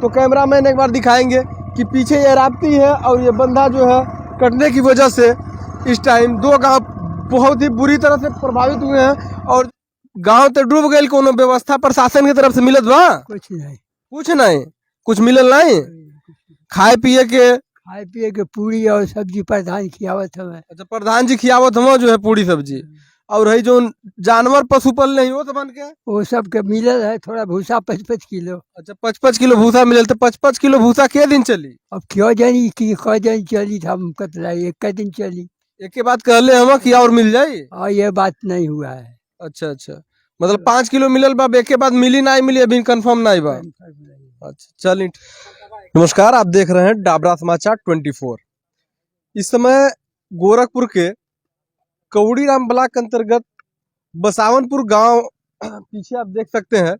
तो कैमरामैन एक बार दिखाएंगे कि पीछे ये राप्ती है और ये बंधा जो है कटने की वजह से इस टाइम दो गांव बहुत ही बुरी तरह से प्रभावित हुए हैं। और गांव तो डूब गए, कोनो व्यवस्था प्रशासन की तरफ से मिलत बा? कुछ नहीं, कुछ मिलल नहीं। खाए पिए के पूरी और सब्जी प्रधान खियावत हमें। अच्छा, प्रधान जी खियावत हम जो है पूरी सब्जी। और है जो जानवर पशु पल नहीं हो तो बन के वो सब के मिलल है, थोड़ा भूसा 5-5 किलो। अच्छा, 5-5 किलो भूसा मिलल। तो 5-5 किलो भूसा के दिन चली? अब क्यों जानी कि क दिन चली हम कतला एक दिन चली। एक के बात कहले हम कि और मिल जाई। ये बात नहीं हुआ है। अच्छा, मतलब 5 किलो मिलल बा, एक के बाद मिली नहीं मिली अभी कंफर्म नहीं बा। अच्छा चलिए। नमस्कार, आप देख रहे हैं डाबरा समाचार 24। इस समय गोरखपुर के कौड़ीराम ब्लॉक अंतर्गत बसावनपुर गांव पीछे आप देख सकते हैं,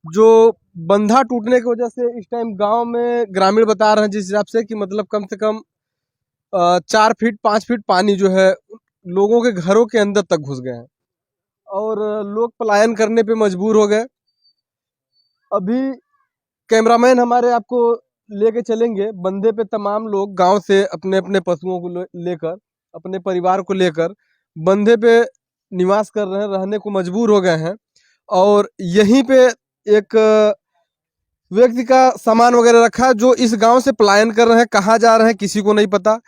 जो बंधा टूटने की वजह से इस टाइम गांव में ग्रामीण बता रहे हैं जिस हिसाब से कि मतलब कम से कम 4 फीट 5 फीट पानी जो है लोगों के घरों के अंदर तक घुस गए हैं और लोग पलायन करने पे मजबूर हो गए। अभी कैमरामैन हमारे आपको लेके चलेंगे बंधे पे। तमाम लोग गांव से अपने अपने पशुओं को लेकर, अपने परिवार को लेकर बंधे पे निवास कर रहे हैं, रहने को मजबूर हो गए हैं। और यहीं पे एक व्यक्ति का सामान वगैरह रखा है जो इस गांव से पलायन कर रहे हैं। कहाँ जा रहे हैं किसी को नहीं पता,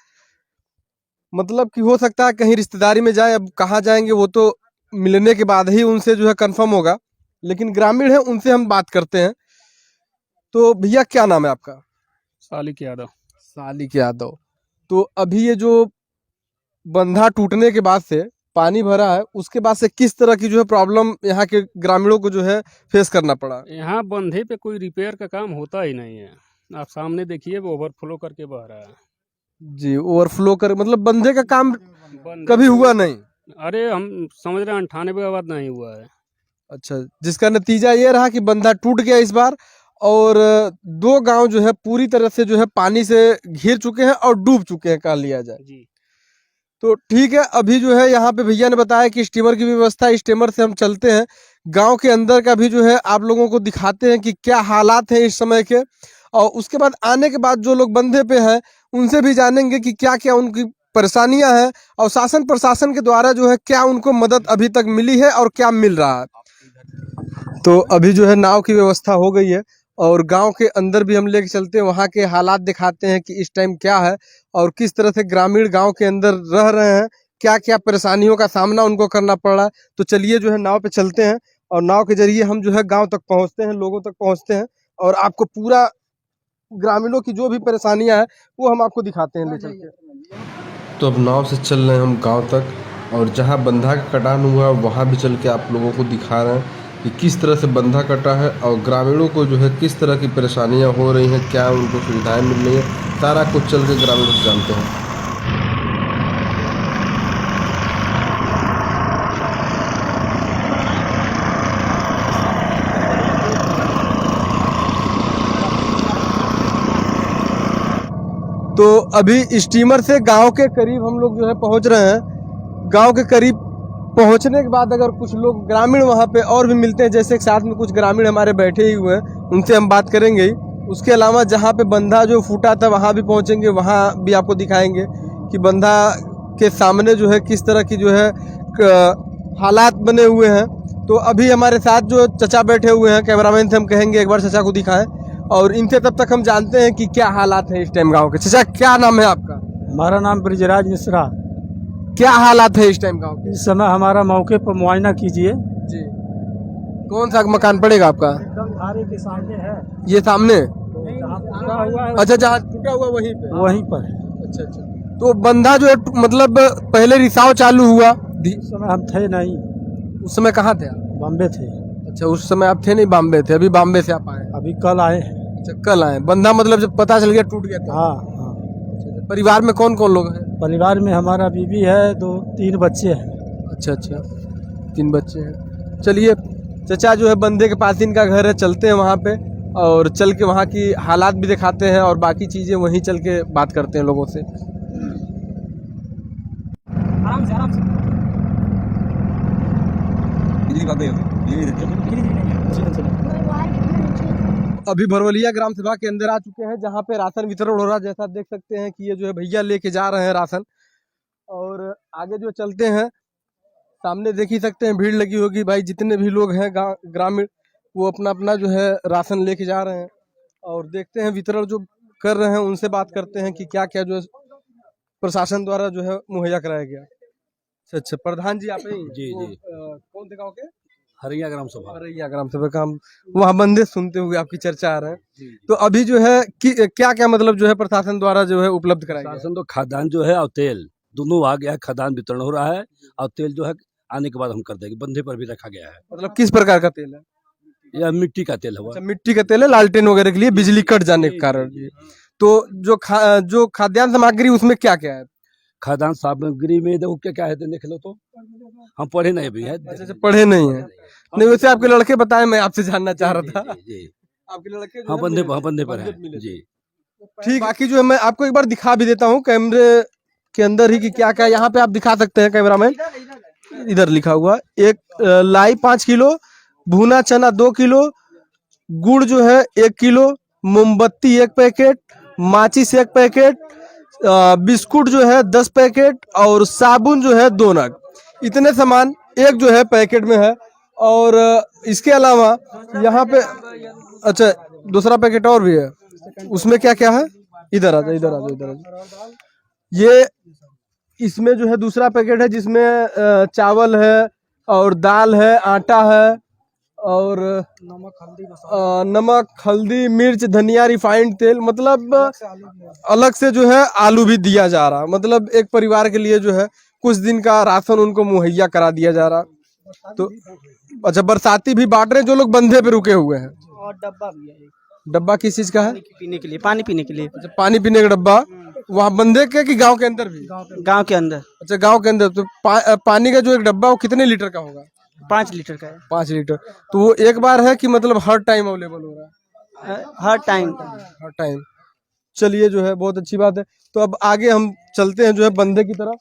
मतलब कि हो सकता है कहीं रिश्तेदारी में जाए। अब कहाँ जाएंगे वो तो मिलने के बाद ही उनसे जो है कंफर्म होगा, लेकिन ग्रामीण है उनसे हम बात करते हैं। तो भैया क्या नाम है आपका? सालिक यादव। सालिक यादव। तो अभी ये जो बंधा टूटने के बाद से पानी भरा है, उसके बाद से किस तरह की जो है प्रॉब्लम यहाँ के ग्रामीणों को जो है फेस करना पड़ा? यहाँ बंधे पे कोई रिपेयर का काम होता ही नहीं है। आप सामने देखिए, वो ओवरफ्लो करके बह रहा है। जी, ओवरफ्लो कर मतलब बंधे का काम कभी हुआ नहीं? अरे हम समझ रहे हैं 98 के बाद नहीं हुआ है। अच्छा, जिसका नतीजा ये रहा कि बंधा टूट गया इस बार और 2 गांव जो है पूरी तरह से जो है पानी से घिर चुके हैं और डूब चुके हैं कह लिया जाए जी। तो ठीक है। अभी जो है यहाँ पे भैया ने बताया कि स्टीमर की व्यवस्था है, स्टीमर से हम चलते हैं गांव के अंदर का भी जो है आप लोगों को दिखाते हैं कि क्या हालात हैं इस समय के। और उसके बाद आने के बाद जो लोग बंधे पे हैं उनसे भी जानेंगे कि क्या क्या उनकी परेशानियां हैं और शासन प्रशासन के द्वारा जो है क्या उनको मदद अभी तक मिली है और क्या मिल रहा है। तो अभी जो है नाव की व्यवस्था हो गई है और गांव के अंदर भी हम लेके चलते हैं, वहाँ के हालात दिखाते हैं कि इस टाइम क्या है और किस तरह से ग्रामीण गांव के अंदर रह रहे हैं, क्या क्या परेशानियों का सामना उनको करना पड़ रहा है। तो चलिए जो है नाव पे चलते हैं और नाव के जरिए हम जो है गांव तक पहुंचते हैं, लोगों तक पहुंचते हैं और आपको पूरा ग्रामीणों की जो भी परेशानियां हैं वो हम आपको दिखाते हैं ले चल के। तो अब नाव से चल रहे हैं हम गाँव तक और जहाँ बंधा का कटान हुआ वहाँ भी चल के आप लोगों को दिखा रहे हैं कि किस तरह से बंधा कटा है और ग्रामीणों को जो है किस तरह की परेशानियां हो रही हैं, क्या उनको सुविधाएं मिल रही हैं, सारा कुछ चल के ग्रामीणों से जानते हैं। तो अभी स्टीमर से गांव के करीब हम लोग जो है पहुंच रहे हैं। गांव के करीब पहुंचने के बाद अगर कुछ लोग ग्रामीण वहां पे और भी मिलते हैं, जैसे साथ में कुछ ग्रामीण हमारे बैठे ही हुए हैं, उनसे हम बात करेंगे ही। उसके अलावा जहां पे बंधा जो फूटा था वहां भी पहुंचेंगे, वहां भी आपको दिखाएंगे कि बंधा के सामने जो है किस तरह की जो है हालात बने हुए हैं। तो अभी हमारे साथ जो चचा बैठे हुए हैं, कैमरामैन से हम कहेंगे एक बार चचा को दिखाएं और इनसे तब तक हम जानते हैं कि क्या हालात है इस टाइम गाँव के। चचा क्या नाम है आपका? हमारा नाम ब्रिजराज मिश्रा। क्या हालात है इस टाइम गाँव के? इस समय हमारा मौके पर मुआयना कीजिए जी। कौन सा मकान पड़ेगा आपका? एकदम धारे के सामने है, ये सामने? टूटा हुआ है। अच्छा, जहाँ टूटा हुआ वहीं पे? वहीं पर। अच्छा। तो बंधा जो है मतलब पहले रिसाव चालू हुआ उस समय हम थे नहीं। उस समय कहाँ थे आप? बॉम्बे थे। अच्छा, उस समय आप थे नहीं, बॉम्बे थे। अभी बॉम्बे से आप आए? अभी कल आए। अच्छा, कल आए। बंधा मतलब जब पता चल गया टूट गया था? हाँ। परिवार में कौन कौन लोग हैं? परिवार में हमारा बीवी है, 2-3 बच्चे हैं। अच्छा, 3 बच्चे हैं। चलिए चचा जो है बंधे के पास इनका घर है, चलते हैं वहाँ पे और चल के वहाँ की हालात भी दिखाते हैं और बाकी चीज़ें वहीं चल के बात करते हैं लोगों से। आराम से। अभी भरवलिया ग्राम सभा के अंदर आ चुके हैं जहाँ पे राशन वितरण हो रहा है। जैसा देख सकते हैं कि ये जो है भैया लेके जा रहे हैं राशन, और आगे जो चलते हैं सामने देख ही सकते हैं भीड़ लगी होगी भाई। जितने भी लोग हैं ग्रामीण वो अपना अपना जो है राशन लेके जा रहे हैं, और देखते हैं वितरण जो कर रहे हैं उनसे बात करते हैं कि क्या क्या जो है प्रशासन द्वारा जो है मुहैया कराया गया। अच्छा, प्रधान जी आप ही? जी, वो, जी। कौन से गाँव के? हरिया ग्राम सभा। हरैया ग्राम सभा का हम वहाँ बंदे सुनते हुए आपकी चर्चा आ रहे हैं। तो अभी जो है क्या क्या मतलब जो है प्रशासन द्वारा जो है उपलब्ध कराया गया? शासन तो खाद्यान्न जो है और तेल दोनों आ गया है। खाद्यान्न वितरण हो रहा है और तेल जो है आने के बाद हम कर देंगे। बंधे पर भी रखा गया है। मतलब किस प्रकार का तेल है? यह मिट्टी का तेल हुआ। अच्छा, मिट्टी का तेल है, लालटेन वगैरह के लिए बिजली कट जाने के कारण। तो जो खाद्यान्न सामग्री उसमें क्या क्या है? खाद्यान्न सामग्री में देखो क्या क्या है, देख लो तो। हम पढ़े नहीं अभी है। अच्छा, पढ़े नहीं है? नहीं, वैसे आपके लड़के बताए, मैं आपसे जानना चाह रहा था। जी, आपके लड़के जो हाँ है बंदे मिले थे, बंदे पर बंदे है मिले थे। जी। ठीक, बाकी जो है मैं आपको एक बार दिखा भी देता हूँ कैमरे के अंदर ही कि क्या क्या यहाँ पे आप दिखा सकते हैं कैमरामैन। इधर लिखा हुआ एक लाई 5 किलो, भुना चना 2 किलो, गुड़ जो है 1 किलो, मोमबत्ती 1 पैकेट, माचिस 1 पैकेट, बिस्कुट जो है 10 पैकेट, और साबुन जो है 2 नग। इतने सामान एक जो है पैकेट में है। और इसके अलावा यहाँ पे अच्छा दूसरा पैकेट और भी है, उसमें क्या क्या है? इधर आ जाओ, इधर आ जाओ, इधर आ जाओ। ये इसमें जो है दूसरा पैकेट है जिसमें चावल है और दाल है, आटा है, और नमक, हल्दी, मिर्च, धनिया, रिफाइंड तेल, मतलब अलग से जो है आलू भी दिया जा रहा। मतलब एक परिवार के लिए जो है कुछ दिन का राशन उनको मुहैया करा दिया जा रहा। तो अच्छा, बरसाती भी बांट रहे हैं जो लोग बंधे पे रुके हुए हैं। और डब्बा भी है, डब्बा किस चीज का है? पीने के लिए, पानी पीने के लिए। अच्छा, पानी पीने का डब्बा वहाँ बंधे के कि गांव के अंदर भी? गांव के अंदर अच्छा, गांव के अंदर। तो पानी का जो एक डब्बा वो कितने लीटर का होगा? 5 लीटर का है। 5 लीटर। तो वो एक बार है कि मतलब हर टाइम अवेलेबल हो रहा है? हर टाइम। हर टाइम। चलिए, जो है बहुत अच्छी बात है। तो अब आगे हम चलते हैं जो है बंधे की तरफ,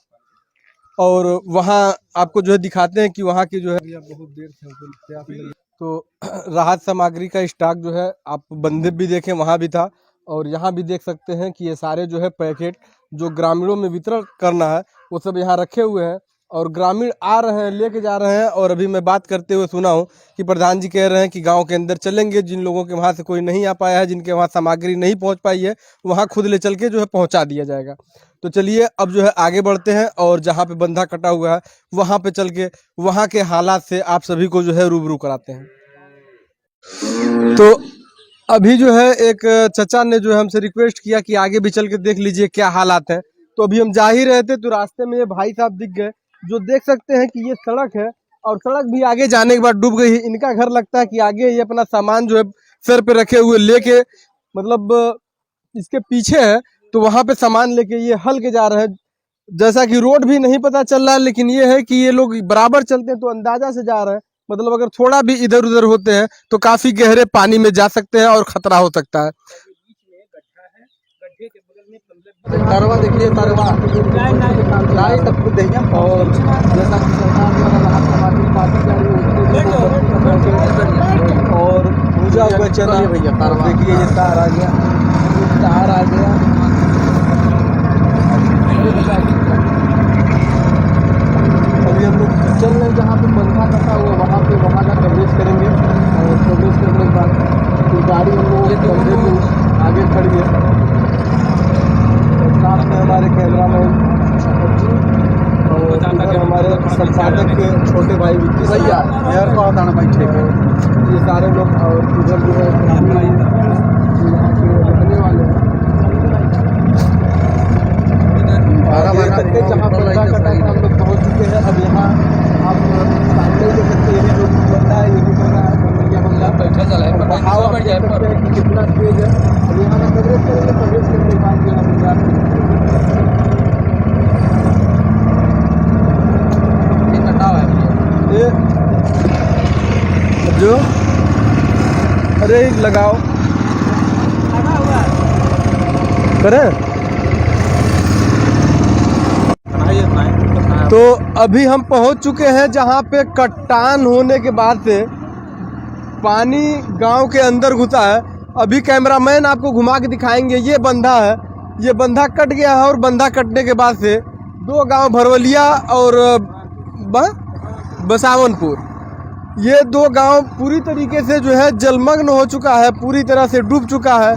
और वहाँ आपको जो है दिखाते हैं कि वहाँ की जो है बहुत देर से तो राहत सामग्री का स्टॉक जो है आप बंधे भी देखें वहाँ भी था, और यहाँ भी देख सकते हैं कि ये सारे जो है पैकेट जो ग्रामीणों में वितरण करना है वो सब यहाँ रखे हुए हैं, और ग्रामीण आ रहे हैं, लेके जा रहे हैं। और अभी मैं बात करते हुए सुना हूँ कि प्रधान जी कह रहे हैं कि गांव के अंदर चलेंगे, जिन लोगों के वहाँ से कोई नहीं आ पाया है, जिनके वहाँ सामग्री नहीं पहुँच पाई है, वहाँ खुद ले चल के जो है पहुँचा दिया जाएगा। तो चलिए अब जो है आगे बढ़ते हैं, और जहाँ पे बंधा कटा हुआ है वहाँ पे चल के वहाँ के हालात से आप सभी को जो है रूबरू कराते हैं। तो अभी जो है एक चचा ने जो है हमसे रिक्वेस्ट किया कि आगे भी चल के देख लीजिए क्या हालात है। तो अभी हम जा ही रहे थे तो रास्ते में ये भाई साहब दिख गए, जो देख सकते हैं कि ये सड़क है, और सड़क भी आगे जाने के बाद डूब गई है। इनका घर लगता है कि आगे ये अपना सामान जो है सर पे रखे हुए लेके, मतलब इसके पीछे है, तो वहां पे सामान लेके ये हल के जा रहे हैं। जैसा कि रोड भी नहीं पता चल रहा है, लेकिन ये है कि ये लोग बराबर चलते हैं तो अंदाजा से जा रहे हैं। मतलब अगर थोड़ा भी इधर उधर होते हैं तो काफी गहरे पानी में जा सकते हैं और खतरा हो सकता है। तरवा देखिए, तरवा और जैसा कि सरकार द्वारा राहत सामग्री बांटी जा रही है, और भूजा हुआ चना देखिए, ये तार आ गया, तार आ गया। अभी हम लोग चल रहे हैं जहाँ पे बंधा कटा हुआ, वहाँ का कवरेज करेंगे, और कवरेज करने के बाद तो गाड़ी हम लोग बंधे के आगे खड़ी है, साथ में हमारे कैमरामैन और इधर हमारे संपादक के छोटे भाई भैया यार को आना भाई, ठीक है, ये सारे लोग। और इधर जो है यहाँ के रहने वाले हैं, जहाँ बंधा कटा था हम लोग पहुँच चुके हैं। अब यहाँ आप सामने देख सकते हैं, जो बंदा है यही बंदा है, बंदा बैठा चला है, बहाव बढ़ जाए कि कितना तेज है। अब यहाँ का कवरेज करेंगे, कवरेज करने के बाद यहाँ ये जो अरे लगाओ करें। तो अभी हम पहुंच चुके हैं जहां पे कट्टान होने के बाद से पानी गांव के अंदर घुसा है, अभी कैमरामैन आपको घुमा के दिखाएंगे। ये बंधा है, ये बंधा कट गया है और बंधा कटने के बाद से दो गांव भरवलिया और बसावनपुर, ये दो गांव पूरी तरीके से जो है जलमग्न हो चुका है, पूरी तरह से डूब चुका है।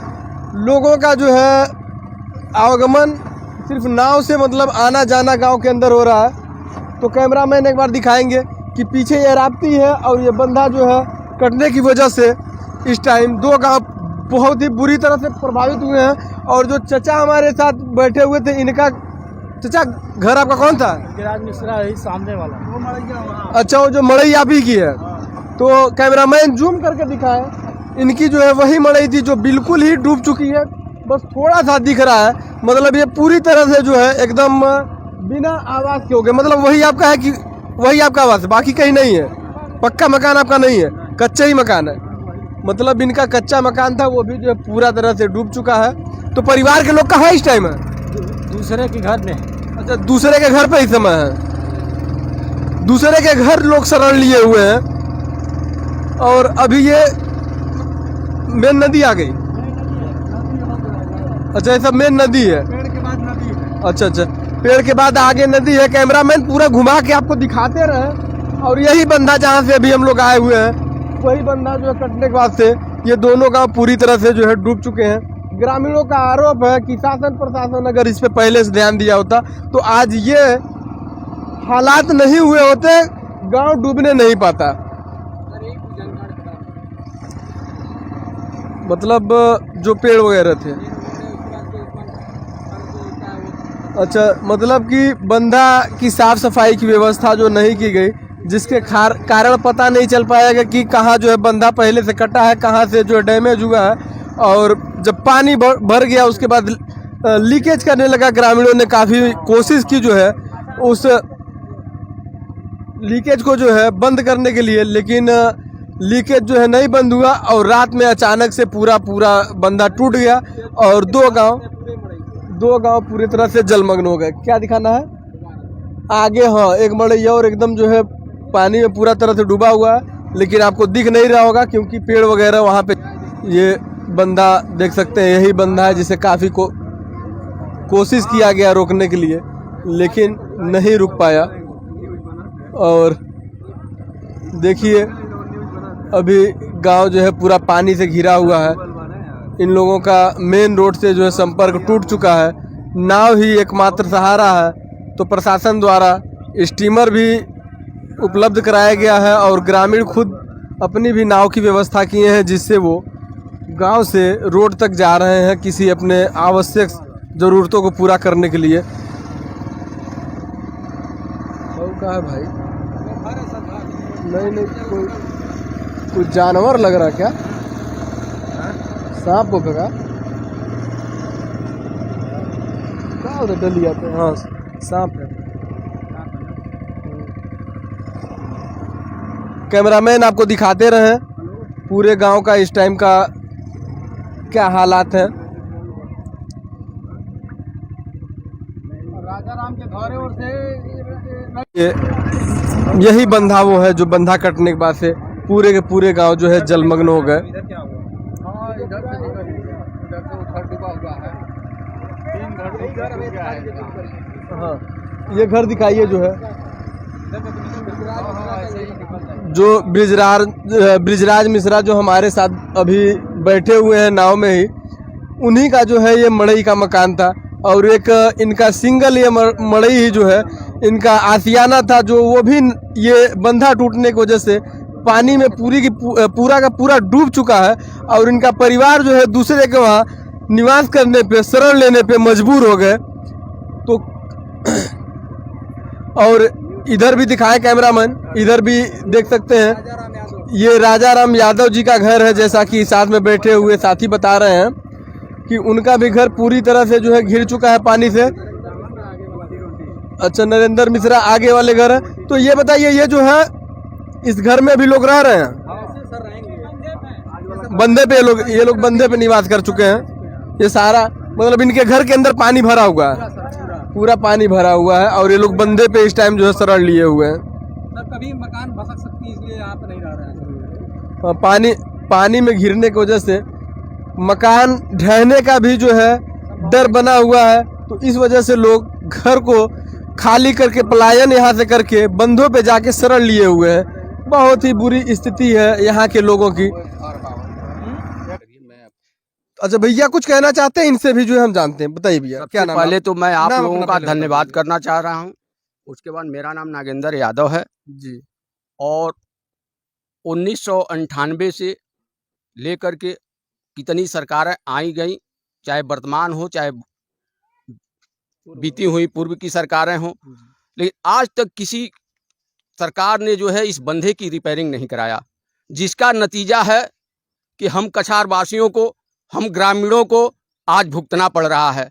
लोगों का जो है आवागमन सिर्फ नाव से मतलब आना जाना गांव के अंदर हो रहा है। तो कैमरामैन एक बार दिखाएंगे कि पीछे ये राप्ती है और ये बंधा जो है कटने की वजह से इस टाइम दो गांव बहुत ही बुरी तरह से प्रभावित हुए हैं। और जो चचा हमारे साथ बैठे हुए थे, इनका चचा घर आपका कौन था? गिरिराज मिश्रा है सामने वाला। अच्छा, वो जो मड़ई आप ही की है। तो कैमरामैन जूम करके दिखाए, इनकी जो है वही मड़ई थी जो बिल्कुल ही डूब चुकी है, बस थोड़ा सा दिख रहा है। मतलब ये पूरी तरह से जो है एकदम बिना आवाज़ के हो गए। मतलब वही आपका है कि वही आपका आवाज़ है, बाकी कहीं नहीं है? पक्का मकान आपका नहीं है, कच्चा ही मकान है। मतलब इनका कच्चा मकान था, वो भी जो है पूरा तरह से डूब चुका है। तो परिवार के लोग कहाँ इस टाइम है? दूसरे के घर में। अच्छा, दूसरे के घर पे इस समय है, दूसरे के घर लोग शरण लिए हुए हैं। और अभी ये मेन नदी आ गई। अच्छा, ये सब मेन नदी है। पेड़ के बाद नदी है। अच्छा अच्छा, पेड़ के बाद आगे नदी है। कैमरामैन पूरा घुमा के आपको दिखाते रहे। और यही बंधा जहाँ से अभी हम लोग आए हुए हैं, वही बंधा जो है कटने के बाद से ये दोनों गांव पूरी तरह से जो है डूब चुके हैं। ग्रामीणों का आरोप है कि शासन प्रशासन अगर इस पे पहले से ध्यान दिया होता तो आज ये हालात नहीं हुए होते, गांव डूबने नहीं पाता। मतलब जो पेड़ वगैरह थे। अच्छा, मतलब कि बंधा की साफ सफाई की व्यवस्था जो नहीं की गई, जिसके कारण पता नहीं चल पाएगा कि कहाँ जो है बंधा पहले से कटा है, कहाँ से जो है डैमेज हुआ है। और जब पानी भर गया उसके बाद लीकेज करने लगा। ग्रामीणों ने काफ़ी कोशिश की जो है उस लीकेज को जो है बंद करने के लिए, लेकिन लीकेज जो है नहीं बंद हुआ और रात में अचानक से पूरा बंधा टूट गया और दो गांव पूरी तरह से जलमग्न हो गए। क्या दिखाना है आगे? हाँ, एक मड़ैया और एकदम जो है पानी में पूरा तरह से डूबा हुआ है, लेकिन आपको दिख नहीं रहा होगा क्योंकि पेड़ वगैरह वहाँ पे। ये बंदा देख सकते हैं, यही बंदा है जिसे काफ़ी कोशिश किया गया रोकने के लिए, लेकिन नहीं रुक पाया। और देखिए अभी गांव जो है पूरा पानी से घिरा हुआ है। इन लोगों का मेन रोड से जो है संपर्क टूट चुका है। नाव ही एकमात्र सहारा है। तो प्रशासन द्वारा स्टीमर भी उपलब्ध कराया गया है और ग्रामीण खुद अपनी भी नाव की व्यवस्था किए हैं, जिससे वो गांव से रोड तक जा रहे हैं किसी अपने आवश्यक ज़रूरतों को पूरा करने के लिए। क्या है भाई? नहीं, कोई जानवर लग रहा है क्या? सांप होगा क्या? उधर डलिया पे हाँ सांप है। कैमरामैन आपको दिखाते रहे पूरे गांव का इस टाइम का क्या हालात है। राजाराम के घरे और से यही बंधा वो है जो बंधा कटने के बाद से पूरे के पूरे गांव जो है जलमग्न हो गए। हाँ, ये घर दिखाइए जो है, जो ब्रिजराज मिश्रा जो हमारे साथ अभी बैठे हुए हैं नाव में ही, उन्हीं का जो है ये मड़ई का मकान था। और एक इनका सिंगल ये मड़ई ही जो है इनका आसियाना था, जो वो भी ये बंधा टूटने की वजह से पानी में पूरा का पूरा डूब चुका है। और इनका परिवार जो है दूसरे के वहाँ निवास करने पे, शरण लेने पे मजबूर हो गए। तो और इधर भी दिखाए कैमरामैन, इधर भी देख सकते हैं, ये राजाराम यादव जी का घर है, जैसा कि साथ में बैठे हुए साथी बता रहे हैं कि उनका भी घर पूरी तरह से जो है घिर चुका है पानी से। अच्छा, नरेंद्र मिश्रा आगे वाले घर है। तो ये बताइए, ये जो है इस घर में भी लोग रह रहे हैं? बंदे पे ये लोग बंदे पे निवास कर चुके हैं। ये सारा मतलब इनके घर के अंदर पानी भरा हुआ है, पूरा पानी भरा हुआ है और ये लोग बंदे पे इस टाइम जो है शरण लिए हुए हैं। कभी मकान भसक सकती है, इसलिए यहाँ पे नहीं रह रहे हैं। पानी में घिरने की वजह से मकान ढहने का भी जो है डर बना हुआ है। तो इस वजह से लोग घर को खाली करके पलायन यहाँ से करके बंधों पे जाके शरण लिए हुए हैं। बहुत ही बुरी स्थिति है यहाँ के लोगों की। अच्छा भैया कुछ कहना चाहते हैं, इनसे भी जो है हम जानते हैं, बताइए भैया क्या नाम है? पहले तो मैं आप नाम लोगों अपना का पहले बता धन्यवाद दीजिए। करना चाह रहा हूं। उसके बाद मेरा नाम नागेंद्र यादव है जी और 1998 से लेकर के कितनी सरकारें आई गई, चाहे वर्तमान हो चाहे बीती हुई पूर्व की सरकारें हों, लेकिन आज तक किसी सरकार ने जो है इस बंधे की रिपेयरिंग नहीं कराया, जिसका नतीजा है कि हम कछार वासियों को, हम ग्रामीणों को आज भुगतना पड़ रहा है।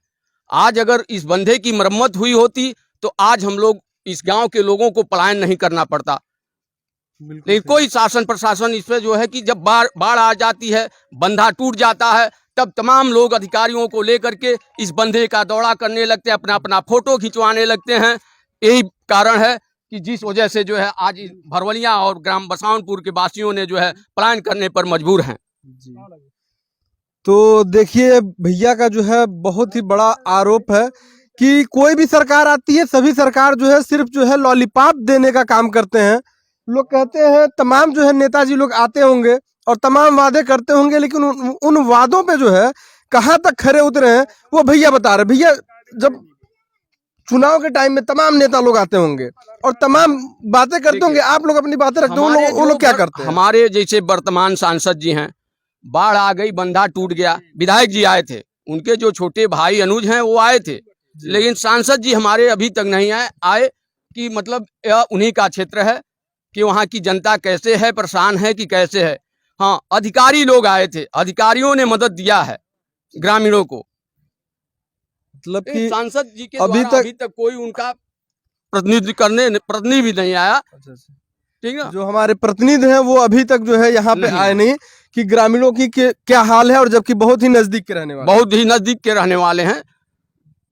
आज अगर इस बंधे की मरम्मत हुई होती तो आज हम लोग इस गांव के लोगों को पलायन नहीं करना पड़ता। लेकिन कोई शासन प्रशासन इस पे जो है कि जब बाढ़ आ जाती है, बंधा टूट जाता है, तब तमाम लोग अधिकारियों को लेकर के इस बंधे का दौरा करने लगते हैं, अपना अपना फोटो खिंचवाने लगते हैं। यही कारण है कि जिस वजह से जो है आज इस भरवलिया और ग्राम बसावनपुर के वासियों ने जो है पलायन करने पर मजबूर हैं। तो देखिए भैया का जो है बहुत ही बड़ा आरोप है कि कोई भी सरकार आती है, सभी सरकार जो है सिर्फ जो है लॉलीपॉप देने का काम करते हैं। लोग कहते हैं तमाम जो है नेताजी लोग आते होंगे और तमाम वादे करते होंगे, लेकिन उन वादों पे जो है कहाँ तक खरे उतरे हैं वो भैया बता रहे। भैया जब चुनाव के टाइम में तमाम नेता लोग आते होंगे और तमाम बातें करते होंगे, आप लोग अपनी बातें रखते हो, वो लोग क्या करते हैं? हमारे जैसे वर्तमान सांसद जी हैं, बाढ़ आ गई, बंधा टूट गया, विधायक जी आए थे, उनके जो छोटे भाई अनुज हैं वो आए थे, लेकिन सांसद जी हमारे अभी तक नहीं आए कि मतलब यह उन्हीं का क्षेत्र है कि वहाँ की जनता कैसे है, परेशान है कि कैसे है। हाँ, अधिकारी लोग आए थे, अधिकारियों ने मदद दिया है ग्रामीणों को। मतलब कि सांसद जी के अभी द्वारा अभी तक कोई उनका प्रतिनिधि भी नहीं आया। ठीक है, जो हमारे प्रतिनिधि हैं वो अभी तक जो है यहाँ पे आए नहीं कि ग्रामीणों की क्या हाल है, और जबकि बहुत ही नजदीक के रहने वाले, बहुत ही नजदीक के रहने वाले हैं।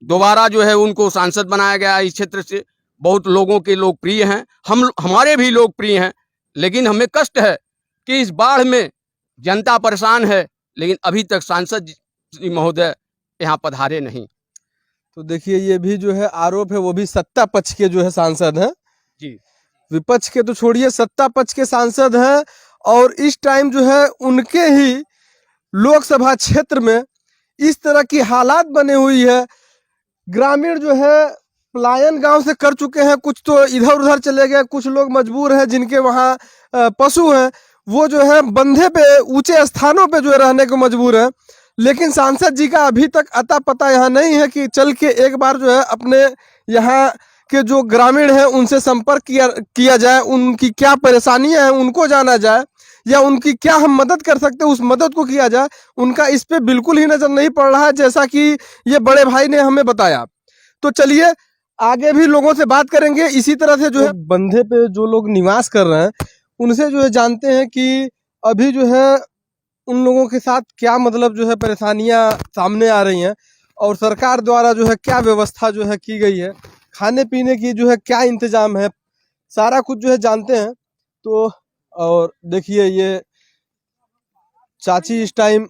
दोबारा जो है उनको सांसद बनाया गया इस क्षेत्र से। बहुत लोगों के लोकप्रिय हैं, हमारे भी लोकप्रिय हैं, लेकिन हमें कष्ट है कि इस बाढ़ में जनता परेशान है, लेकिन अभी तक सांसद जी महोदय यहाँ पधारे नहीं। तो देखिए ये भी जो है आरोप है, वो भी सत्ता पक्ष के जो है सांसद हैं जी, विपक्ष के तो छोड़िए, सत्ता पक्ष के सांसद हैं। और इस टाइम जो है उनके ही लोकसभा क्षेत्र में इस तरह की हालात बने हुई है। ग्रामीण जो है पलायन गांव से कर चुके हैं, कुछ तो इधर उधर चले गए, कुछ लोग मजबूर हैं जिनके वहाँ पशु हैं, वो जो है बंधे पे ऊंचे स्थानों पे जो है रहने को मजबूर है। लेकिन सांसद जी का अभी तक अता पता यहाँ नहीं है कि चल के एक बार जो है अपने यहाँ के जो ग्रामीण हैं उनसे संपर्क किया जाए, उनकी क्या परेशानियां हैं उनको जाना जाए, या उनकी क्या हम मदद कर सकते हैं उस मदद को किया जाए। उनका इस पे बिल्कुल ही नजर नहीं पड़ रहा है, जैसा कि ये बड़े भाई ने हमें बताया। तो चलिए आगे भी लोगों से बात करेंगे इसी तरह से जो है बंधे पे जो लोग निवास कर रहे हैं उनसे जो है जानते हैं कि अभी जो है उन लोगों के साथ क्या मतलब जो है परेशानियां सामने आ रही हैं, और सरकार द्वारा जो है क्या व्यवस्था जो है की गई है, खाने पीने की जो है क्या इंतजाम है, सारा कुछ जो है जानते हैं। तो और देखिए ये चाची इस टाइम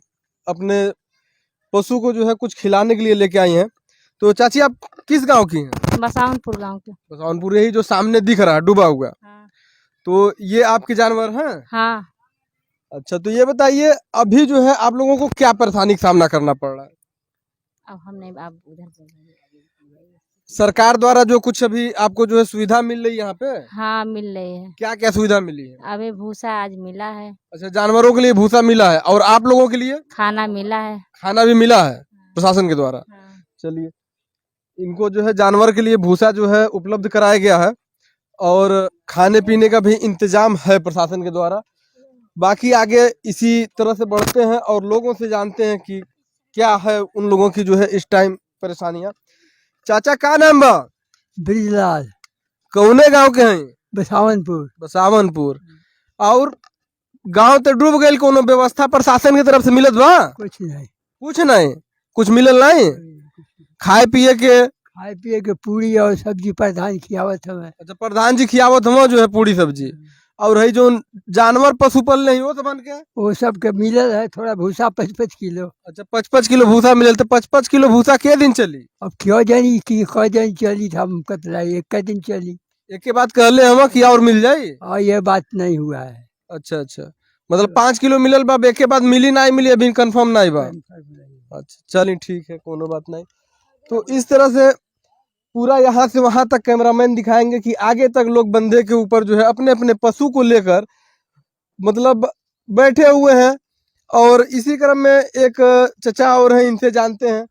अपने पशु को जो है कुछ खिलाने के लिए लेके आई हैं। तो चाची आप किस गांव की हैं? बसावनपुर गांव के। बसावनपुर, यही जो सामने दिख रहा है डूबा हुआ, हाँ। तो ये आपके जानवर हैं? हाँ। अच्छा, तो ये बताइए अभी जो है आप लोगों को क्या परेशानी का सामना करना पड़ रहा है? अब हम नहीं, आप उधर बोल रहे हैं। सरकार द्वारा जो कुछ अभी आपको जो है सुविधा मिल रही है यहाँ पे? हाँ मिल रही है। क्या क्या सुविधा मिली है? अभी भूसा आज मिला है। अच्छा, जानवरों के लिए भूसा मिला है, और आप लोगों के लिए खाना मिला है। खाना भी मिला है प्रशासन के द्वारा? हाँ। चलिए, इनको जो है जानवर के लिए भूसा जो है उपलब्ध कराया गया है, और खाने पीने का भी इंतजाम है प्रशासन के द्वारा। बाकी आगे इसी तरह से बढ़ते हैं और लोगों से जानते हैं कि क्या है उन लोगों की जो है इस टाइम परेशानियां। चाचा का नाम बा? ब्रिजलाल, कौने गांव के हैं? बसावनपुर। बसावनपुर। और गांव तो डूब गए, कोनो व्यवस्था प्रशासन की तरफ से मिलत बा? कुछ नहीं, कुछ नहीं, कुछ मिलल नहीं? खाए पिए के पूरी और सब्जी प्रधान खियावत हमें। अच्छा, प्रधान जी खियावत हम जो है पूरी सब्जी, और है जो जानवर पशु पल नहीं हो तो बन के। वो सब के मिलल है थोड़ा भूसा 5-5 किलो। अच्छा 5-5 किलो भूसा मिलल तो 5-5 किलो भूसा के दिन चली? अब क्यों जानी कि कह जानी चली हम कतलाई एक का दिन चली। एक के बाद कहले हम कि और मिल जाई। और ये बात नहीं हुआ है। अच्छा अच्छा मतलब 5 किलो मिलल बा एक के बाद मिली नहीं मिली अभी कंफर्म नहीं बा। अच्छा चलिए ठीक है कोनो बात नहीं। तो इस तरह से पूरा यहाँ से वहां तक कैमरामैन दिखाएंगे कि आगे तक लोग बंधे के ऊपर जो है अपने अपने पशु को लेकर मतलब बैठे हुए हैं। और इसी क्रम में एक चचा और हैं, इनसे जानते हैं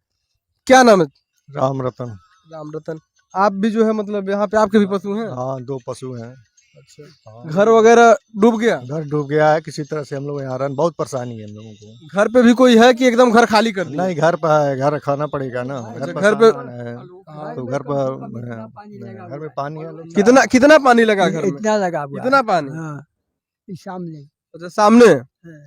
क्या नाम है? राम रतन। राम रतन, आप भी जो है मतलब यहाँ पे आपके भी पशु हैं? हाँ 2 पशु हैं। अच्छा हाँ, घर वगैरह डूब गया? घर डूब गया है किसी तरह से हम लोग यहाँ रहने बहुत परेशानी है हम लोगों को। घर पे भी कोई है कि एकदम घर खाली कर दिया? नहीं घर पर है, घर खाना पड़ेगा ना। घर पे सामान है, तो घर में पानी है। कितना कितना पानी लगा घर में? इतना लगा हुआ कितना है। पानी? हाँ इस सामने। अच्छा सामने। हाँ।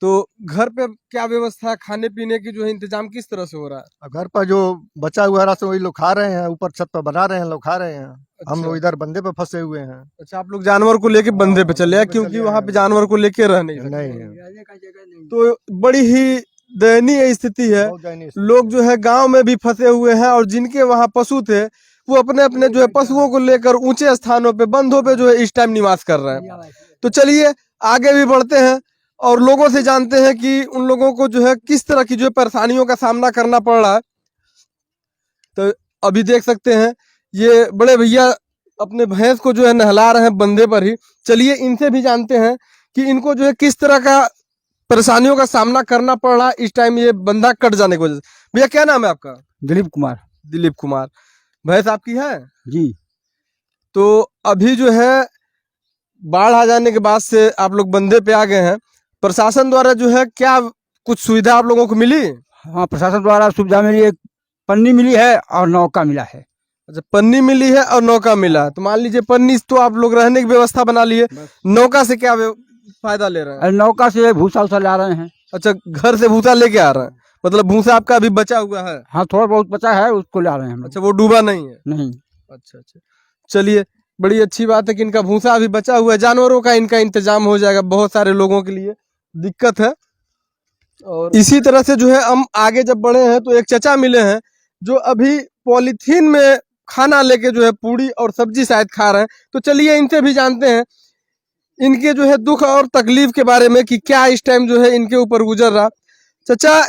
तो घर पे क्या व्यवस्था खाने पीने की जो है इंतजाम किस तरह से हो रहा है? अब घर पर जो बचा हुआ राशन वही लोग खा रहे हैं, ऊपर छत पर बना रहे हैं लोग खा रहे हैं। हम लोग इधर बंदे पे फंसे हुए हैं। अच्छा आप लोग जानवर को लेके बंधे पे चले हैं क्योंकि वहाँ पे जानवर को लेके रह नहीं सकते। नहीं रहने का जगह नहीं। तो बड़ी ही दयनीय स्थिति है। बहुत दयनीय स्थिति। लोग जो है गांव में भी फंसे हुए हैं और जिनके वहाँ पशु थे वो अपने अपने जो है पशुओं को लेकर ऊंचे स्थानों पे बंधों पे जो है इस टाइम निवास कर रहे हैं। तो चलिए आगे भी बढ़ते हैं और लोगों से जानते हैं कि उन लोगों को जो है किस तरह की जो है परेशानियों का सामना करना पड़ रहा है। तो अभी देख सकते हैं ये बड़े भैया अपने भैंस को जो है नहला रहे हैं बंधे पर ही। चलिए इनसे भी जानते हैं कि इनको जो है किस तरह का परेशानियों का सामना करना पड़ रहा है इस टाइम ये बंधा कट जाने की वजह से। भैया क्या नाम है आपका? दिलीप कुमार। दिलीप कुमार। भैंस आपकी है? जी। तो अभी जो है बाढ़ आ जाने के बाद से आप लोग बंधे पे आ गए हैं, प्रशासन द्वारा जो है क्या कुछ सुविधा आप लोगों को मिली? हाँ प्रशासन द्वारा सुविधा मिली, एक पन्नी मिली है और नौका मिला है। अच्छा पन्नी मिली है और नौका मिला है। तो मान लीजिए पन्नी तो आप लोग रहने की व्यवस्था बना लिए, नौका से क्या फायदा ले रहे हैं? और नौका से भूसा उसा ला रहे हैं। अच्छा घर से भूसा लेके आ रहे हैं, मतलब भूसा आपका अभी बचा हुआ है? हाँ थोड़ा बहुत बचा है उसको ला रहे हैं हम लोग। अच्छा वो डूबा नहीं है? नहीं। अच्छा अच्छा चलिए बड़ी अच्छी बात है कि इनका भूसा अभी बचा हुआ है, जानवरों का इनका इंतजाम हो जाएगा। बहुत सारे लोगों के लिए दिक्कत है। और इसी तरह से जो है हम आगे जब बढ़े हैं तो एक चचा मिले हैं जो अभी पॉलीथीन में खाना लेके जो है पूड़ी और सब्जी शायद खा रहे हैं। तो चलिए इनसे भी जानते हैं इनके जो है दुख और तकलीफ के बारे में कि क्या इस टाइम जो है इनके ऊपर गुजर रहा। चचा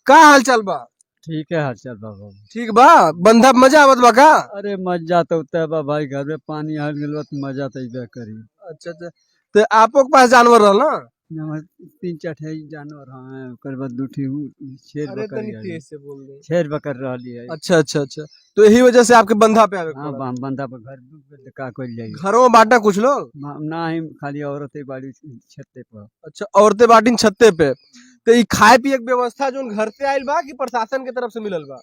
का हाल चाल बा? ठीक है हालचाल बाबा। ठीक बा? बंधा मजा आवत बा का? अरे मजा तो उतना बा भाई, घर में पानी हर गल तो मजा तो इबे करी। अच्छा अच्छा तो आपो के पास जानवर रहल ना? 3-4 जानवर हैं, ओकर बाद 2 शेर अरे बकरी तनी है। तेज से बोल दे। शेर बकर रहली है। अच्छा अच्छा अच्छा तो यही वजह से आपके बंधा पे आवे हाँ पड़ा। बंदा पर घर डूब गइल त का कइल जाई। घरों में बांटा कुछ लोग? ना ही खाली औरतें बाड़ी छत्ते पर। अच्छा औरतें बाटिन छत्ते पे। तो ये खाए पिए के व्यवस्था जो घर से आयल बा कि प्रशासन के तरफ से मिलल बा?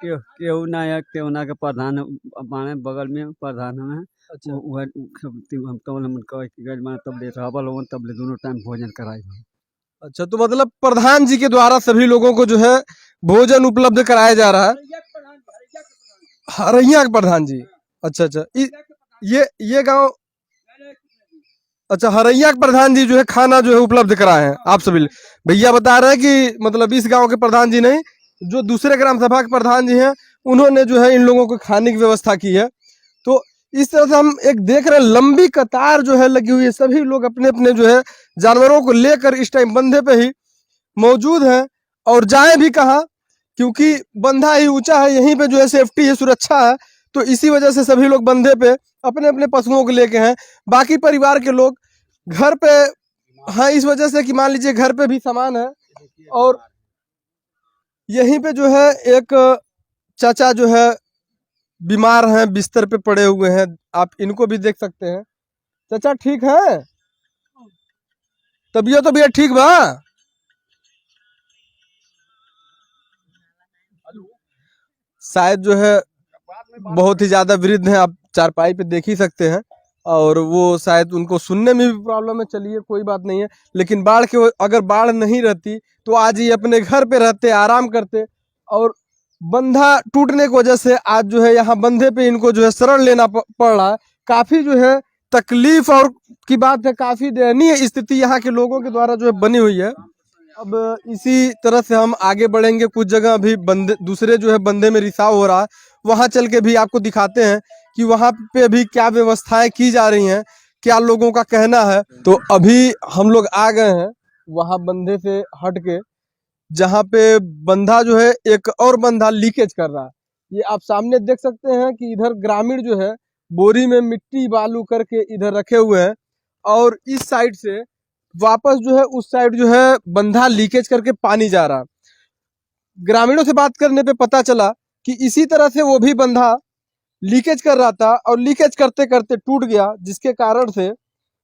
केहू ना है, केहू ना के प्रधान बाणे बगल में प्रधान है। अच्छा हम तब हम कह के गइल माने तब ले रहबल होन तब ले दोनों टाइम भोजन कराई। अच्छा तो मतलब प्रधान जी के द्वारा सभी लोगों को जो है भोजन उपलब्ध कराया जा रहा है। हरैया के प्रधान जी। अच्छा अच्छा ये गांव। अच्छा हरैया के प्रधान जी जो है खाना जो है उपलब्ध कराए हैं आप सभी। भैया बता रहे हैं कि मतलब इस गांव के प्रधान जी नहीं, जो दूसरे ग्राम सभा के प्रधान जी हैं उन्होंने जो है इन लोगों को खाने की व्यवस्था की है। तो इस तरह से हम एक देख रहे हैं लंबी कतार जो है लगी हुई है, सभी लोग अपने अपने जो है जानवरों को लेकर इस टाइम बंधे पे ही मौजूद हैं। और जाए भी कहाँ क्योंकि बंधा ही ऊंचा है, यहीं पे जो है सेफ्टी है, सुरक्षा है। तो इसी वजह से सभी लोग बंधे पे अपने अपने पशुओं को लेके हैं। बाकी परिवार के लोग घर पे हाँ इस वजह से कि मान लीजिए घर पे भी सामान है। और यहीं पे जो है एक चाचा जो है बीमार हैं, बिस्तर पे पड़े हुए हैं, आप इनको भी देख सकते हैं। चाचा ठीक है? तबीयत तो भैया ठीक बा? शायद जो है बहुत ही ज्यादा वृद्ध हैं, आप चारपाई पे देख ही सकते हैं। और वो शायद उनको सुनने में भी प्रॉब्लम है। चलिए कोई बात नहीं है, लेकिन अगर बाढ़ नहीं रहती तो आज ये अपने घर पे रहते, आराम करते। और बंधा टूटने की वजह से आज जो है यहाँ बंधे पे इनको जो है शरण लेना पड़ रहा है। काफी जो है तकलीफ और की बात है, काफी दयनीय स्थिति यहाँ के लोगों के द्वारा जो है बनी हुई है। अब इसी तरह से हम आगे बढ़ेंगे। कुछ जगह अभी बंदे दूसरे जो है बंदे में रिसाव हो रहा है, वहां चल के भी आपको दिखाते हैं कि वहां पे भी क्या व्यवस्थाएं की जा रही हैं, क्या लोगों का कहना है। तो अभी हम लोग आ गए हैं वहां बंधे से हट के, जहां पे बंधा जो है एक और बंधा लीकेज कर रहा है। ये आप सामने देख सकते हैं कि इधर ग्रामीण जो है बोरी में मिट्टी बालू करके इधर रखे हुए हैं, और इस साइड से वापस जो है उस साइड जो है बंधा लीकेज करके पानी जा रहा। ग्रामीणों से बात करने पे पता चला कि इसी तरह से वो भी बंधा लीकेज कर रहा था, और लीकेज करते करते टूट गया, जिसके कारण से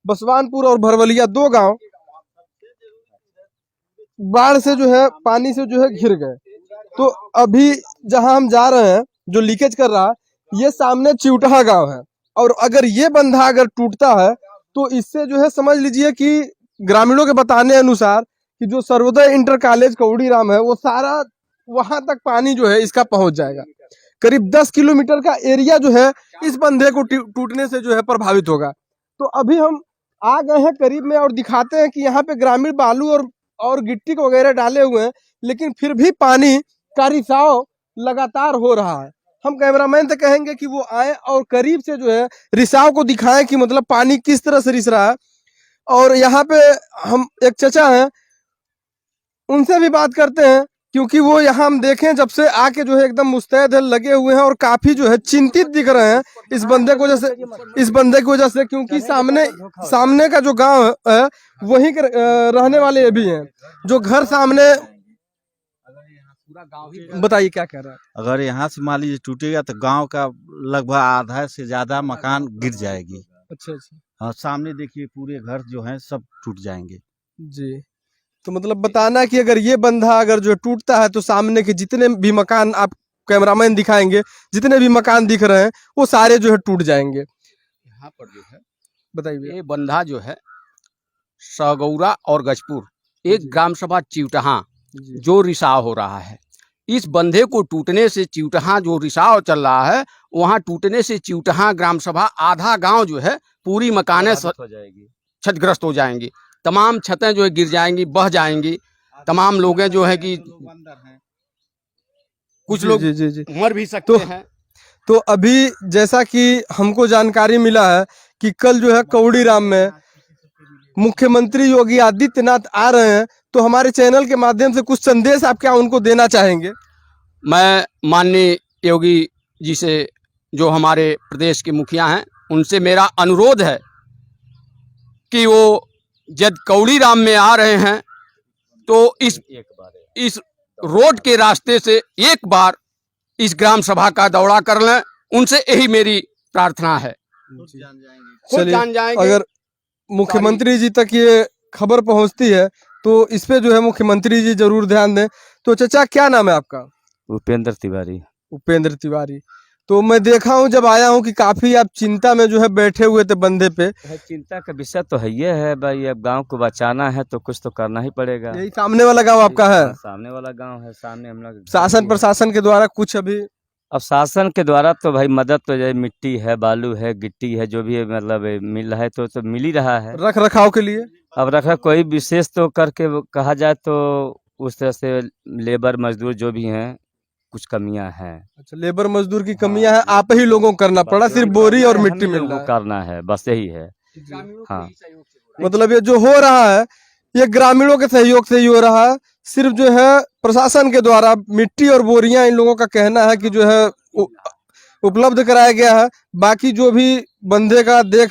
बसवानपुर और भरवलिया 2 गांव बाढ़ से जो है पानी से जो है घिर गए। तो अभी जहां हम जा रहे हैं, जो लीकेज कर रहा है, ये सामने चिवटहा गांव है, और अगर ये बंधा अगर टूटता है तो इससे जो है समझ लीजिए कि ग्रामीणों के बताने अनुसार कि जो सर्वोदय इंटर कॉलेज कौड़ीराम है, वो सारा वहां तक पानी जो है इसका पहुंच जाएगा। करीब 10 किलोमीटर का एरिया जो है इस बंधे को टूटने से जो है प्रभावित होगा। तो अभी हम आ गए हैं करीब में और दिखाते हैं कि यहाँ पे ग्रामीण बालू और गिट्टी वगैरह डाले हुए हैं, लेकिन फिर भी पानी का रिसाव लगातार हो रहा है। हम कैमरामैन से कहेंगे कि वो आए और करीब से जो है रिसाव को दिखाएं कि मतलब पानी किस तरह से रिस रहा है। और यहाँ पे हम एक चचा हैं, उनसे भी बात करते हैं, क्योंकि वो यहाँ हम देखें जब से आके जो है एकदम मुस्तैद है, लगे हुए हैं और काफी जो है चिंतित दिख रहे हैं इस बंदे की वजह से, क्योंकि सामने का जो गांव है वहीं के रहने वाले ये भी हैं, जो घर सामने। बताइए क्या कह रहा है। अगर यहाँ से मान लीजिए टूटेगा तो गांव का लगभग आधा से ज्यादा मकान गिर जाएगी। अच्छा अच्छा। हाँ, सामने देखिए पूरे घर जो हैं सब टूट जाएंगे जी, तो मतलब बताना कि अगर ये बंधा अगर जो टूटता है तो सामने के जितने भी मकान आप कैमरामैन दिखाएंगे, जितने भी मकान दिख रहे हैं वो सारे जो है टूट जाएंगे। यहाँ पर जो है बताइए। ये बंधा जो है सगौरा और गजपुर एक ग्राम सभा चिवटहा जो रिसाव हो रहा है, इस बंधे को टूटने से चिवटहा जो रिसाव चल रहा है, वहाँ टूटने से चिवटहा ग्राम सभा आधा गांव जो है पूरी मकानें क्षतिग्रस्त हो जाएंगी। तमाम छतें जो है गिर जाएंगी, बह जाएंगी। तमाम लोग जो है कि कुछ लोग जी। मर भी सकते हैं। तो अभी जैसा कि हमको जानकारी मिला है कि कल जो है कौड़ीराम में मुख्यमंत्री योगी आदित्यनाथ आ रहे हैं, तो हमारे चैनल के माध्यम से कुछ संदेश आप क्या उनको देना चाहेंगे। मैं माननीय योगी जी से, जो हमारे प्रदेश के मुखिया हैं, उनसे मेरा अनुरोध है कि वो जब कौड़ीराम में आ रहे हैं तो इस रोड के रास्ते से एक बार इस ग्राम सभा का दौरा कर लें। उनसे यही मेरी प्रार्थना है। खुद जान जाएंगे। अगर मुख्यमंत्री जी तक ये खबर पहुंचती है तो इस पे जो है मुख्यमंत्री जी जरूर ध्यान दें। तो चचा क्या नाम है आपका। उपेंद्र तिवारी। उपेंद्र तिवारी। तो मैं देखा हूँ जब आया हूँ कि काफी आप चिंता में जो है बैठे हुए थे बंधे पे। चिंता का विषय तो है ये है भाई, अब गांव को बचाना है तो कुछ तो करना ही पड़ेगा। यही सामने वाला गांव आपका है। सामने वाला गांव है, सामने हम लोग। शासन प्रशासन के द्वारा कुछ अभी अब शासन के द्वारा तो भाई मदद तो जैसे मिट्टी है, बालू है, गिट्टी है, जो भी मतलब मिल रहा है तो मिल ही रहा है रख रखाव के लिए। अब रखा कोई विशेष तो करके कहा जाए तो उस तरह से लेबर मजदूर जो भी हैं कुछ कमियां हैं। अच्छा, लेबर मजदूर की कमियां हैं, आप ही लोगों को करना पड़ा, सिर्फ बोरी और मिट्टी मिल रहा है। करना है, बस यही है। हाँ, मतलब ये जो हो रहा है ये ग्रामीणों के सहयोग से ही हो रहा है। सिर्फ जो है प्रशासन के द्वारा मिट्टी और बोरियां इन लोगों का कहना है कि जो है उपलब्ध कराया गया है। बाकी जो भी बंधे का देख